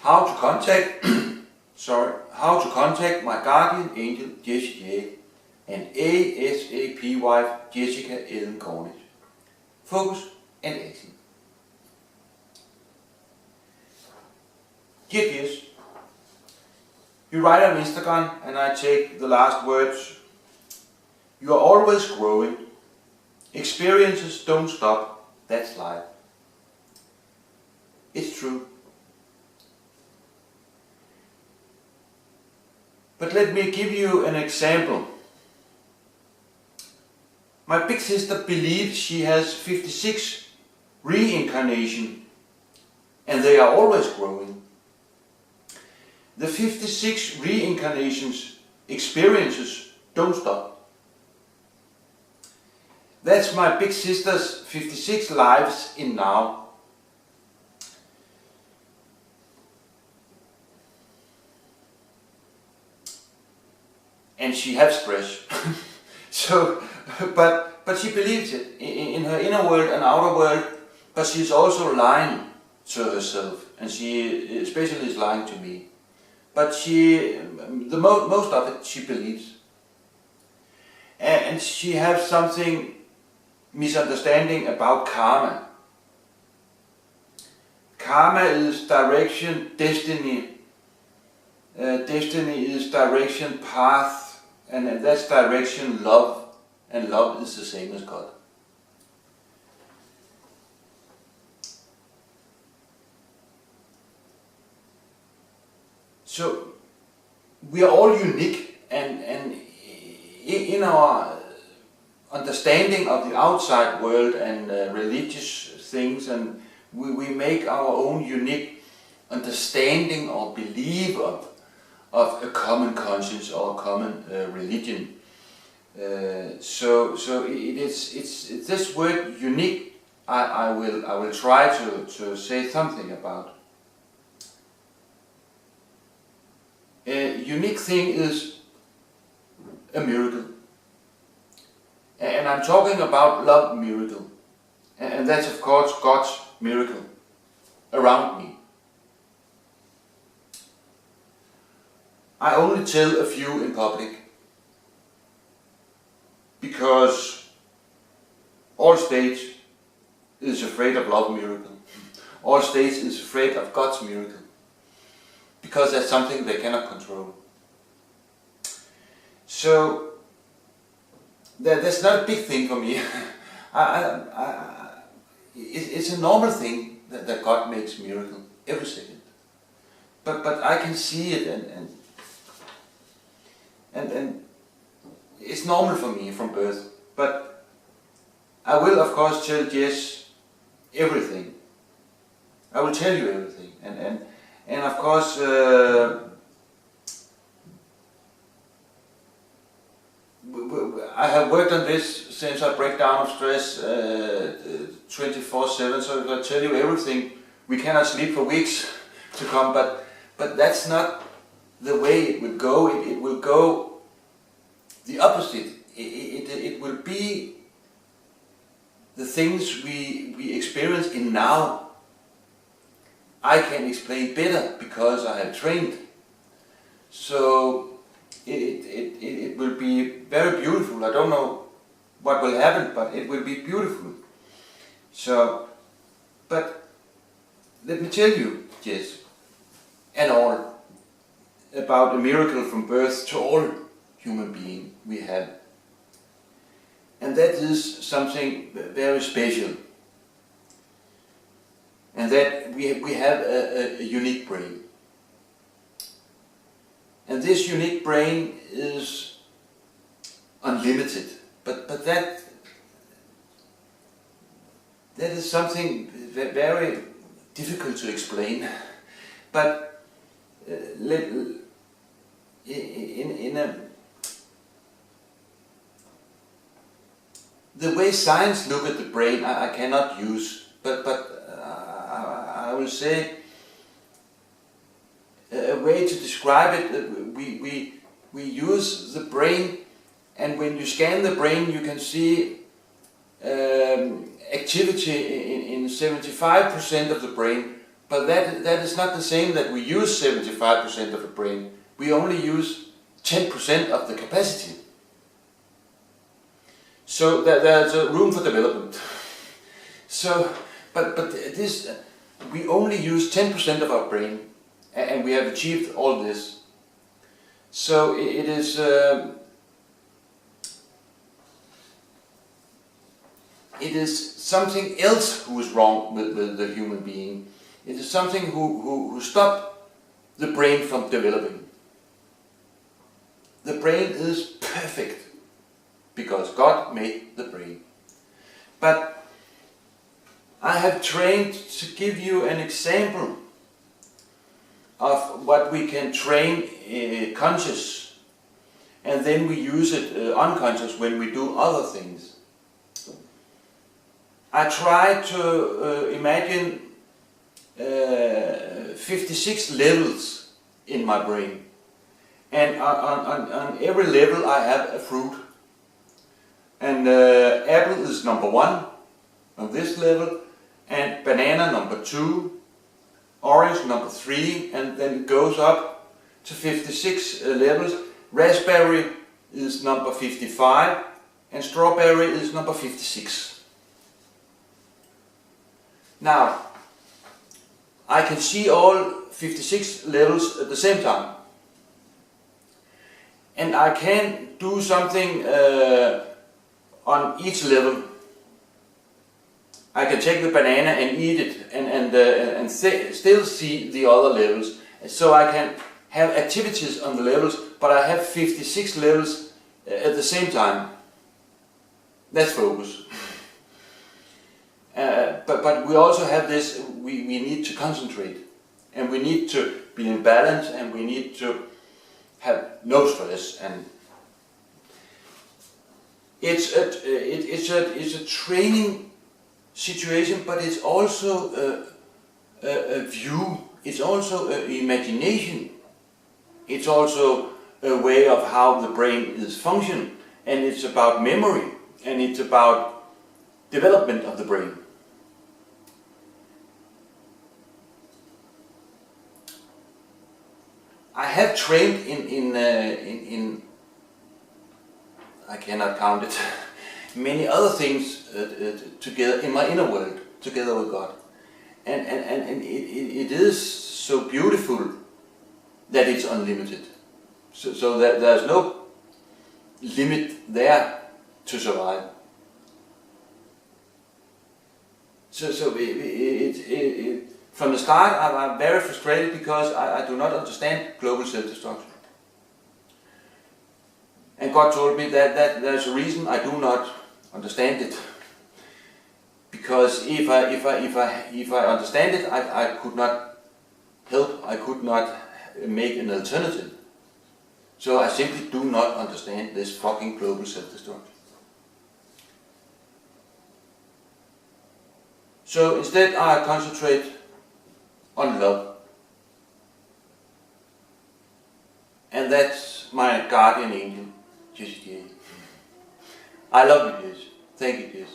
How to contact how to contact my guardian angel Jessie J and ASAP wife Jessica Ellen Cornish. Focus and action. Dear Jess, you write on Instagram and I take the last words. You are always growing. Experiences don't stop. That's life. It's true. But let me give you an example. My big sister believes she has 56 reincarnations and they are always growing. The 56 reincarnations experiences don't stop. That's my big sister's 56 lives in now. And she has stress. So, but she believes it in her inner world and outer world, but she's also lying to herself, and she especially is lying to me. But most of it she believes. And she has something misunderstanding about karma. Karma is direction, destiny. Destiny is direction, path, and that's direction, love, and love is the same as God. So we are all unique, and in our understanding of the outside world and religious things, and we make our own unique understanding or belief of a common conscience or a common religion. So it's this word unique. I will try to say something about. A unique thing is a miracle, and I'm talking about love miracle, and that's of course God's miracle around me. I only tell a few in public because all stage is afraid of love miracle. All stage is afraid of God's miracle because that's something they cannot control. So that's not a big thing for me. It's a normal thing that God makes miracle every second. But I can see it and it's normal for me from birth. But I will of course tell Jess everything. I will tell you everything, and of course I have worked on this since I break down of stress 24/7. So if I tell you everything, we cannot sleep for weeks to come. But that's not the way it will go. It will go the opposite. It will be the things we experience in now. I can explain better because I have trained. So it will be very beautiful. I don't know what will happen, but it will be beautiful. So, but let me tell you, Jess, and all, about a miracle from birth to all human beings we have. And that is something very special. And that we have a unique brain. And this unique brain is unlimited. But that is something very difficult to explain. But the way science look at the brain, I cannot use. But I will say a way to describe it. We use the brain, and when you scan the brain, you can see activity in 75% of the brain But that is not the same that we use 75% of the brain. We only use 10% of the capacity. So there's a room for development. So, but this, we only use 10% of our brain, and we have achieved all this. So it is something else who is wrong with the human being. It is something who stopped the brain from developing. The brain is perfect because God made the brain. But I have trained to give you an example of what we can train conscious, and then we use it unconscious when we do other things. I try to imagine 56 levels in my brain, and on every level I have a fruit, and apple is number 1 on this level, and banana number 2, orange number 3, and then it goes up to 56 levels. Raspberry is number 55, and strawberry is number 56. Now, I can see all 56 levels at the same time, and I can do something on each level. I can take the banana and eat it, and still see the other levels. So I can have activities on the levels, but I have 56 levels at the same time. That's focus. But we also have this, we need to concentrate, and we need to be in balance, and we need to have no stress. And it's a training situation, but it's also a view, it's also an imagination, it's also a way of how the brain is functioning, and it's about memory, and it's about development of the brain. I have trained in I cannot count it, many other things together in my inner world, together with God. And it is so beautiful that it's unlimited. So that there's no limit there to survive. So from the start I'm very frustrated because I do not understand global self-destruction. And God told me that there's a reason I do not understand it. Because if I understand it, I could not help, I could not make an alternative. So I simply do not understand this fucking global self-destruction. So instead I concentrate on love. And that's my guardian angel, Jessie J. I love you, Jess. Thank you, Jess.